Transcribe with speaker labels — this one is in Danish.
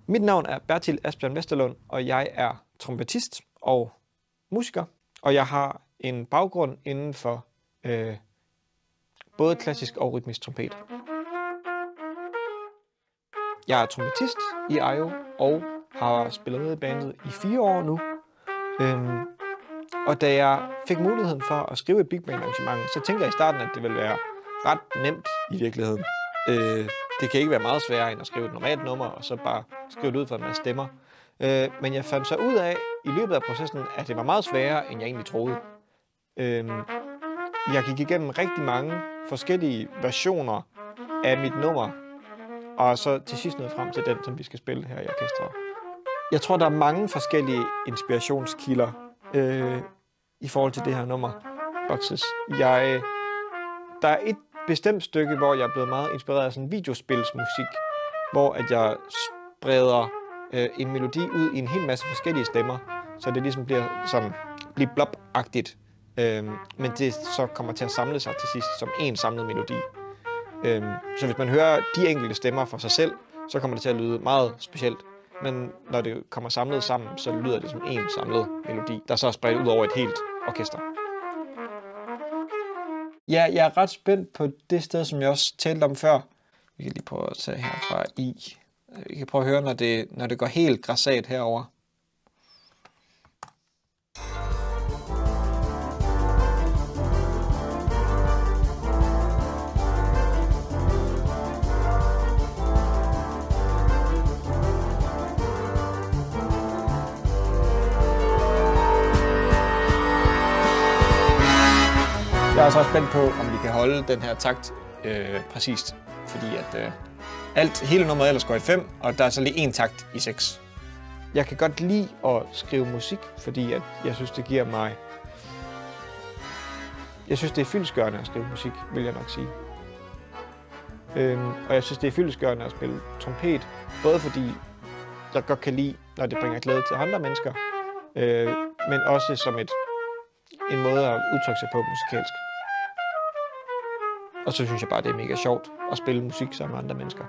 Speaker 1: Mit navn er Bertil Asbjørn Vesterlund, og jeg er trompetist og musiker. Og jeg har en baggrund inden for både klassisk og rytmisk trompet. Jeg er trompetist i IO og har spillet med i bandet i 4 år nu. Og da jeg fik muligheden for at skrive et big band arrangement, så tænkte jeg i starten, at det ville være ret nemt i virkeligheden. Det kan ikke være meget sværere end at skrive et normalt nummer, og så bare skrive det ud for en masse stemmer. Men jeg fandt så ud af i løbet af processen, at det var meget sværere, end jeg egentlig troede. Jeg gik igennem rigtig mange forskellige versioner af mit nummer, og så til sidst nåede frem til den, som vi skal spille her i orkestret. Jeg tror, der er mange forskellige inspirationskilder i forhold til det her nummer, Boxes. Der er et bestemt stykke, hvor jeg er blevet meget inspireret af sådan videospilsmusik, hvor at jeg spreder en melodi ud i en hel masse forskellige stemmer, så det ligesom bliver sådan blip-blop-agtigt, men det så kommer til at samle sig til sidst som en samlet melodi. Så hvis man hører de enkelte stemmer for sig selv, så kommer det til at lyde meget specielt, men når det kommer samlet sammen, så lyder det som en samlet melodi, der så er spredt ud over et helt orkester. Ja, jeg er ret spændt på det sted, som jeg også talte om før. Vi kan lige prøve at tage herfra i. Vi kan prøve at høre, når det går helt grassat herover. Jeg er også spændt på, om vi kan holde den her takt præcist, fordi at hele nummeret ellers går i 5, og der er så lige 1 takt i 6. Jeg kan godt lide at skrive musik, fordi at jeg synes, det giver mig... Jeg synes, det er fyldestgørende at skrive musik, vil jeg nok sige. Og jeg synes, det er fyldestgørende at spille trompet, både fordi jeg godt kan lide, når det bringer glæde til andre mennesker, men også som en måde at udtrykke sig på musikalsk. Og så synes jeg bare, det er mega sjovt at spille musik sammen med andre mennesker.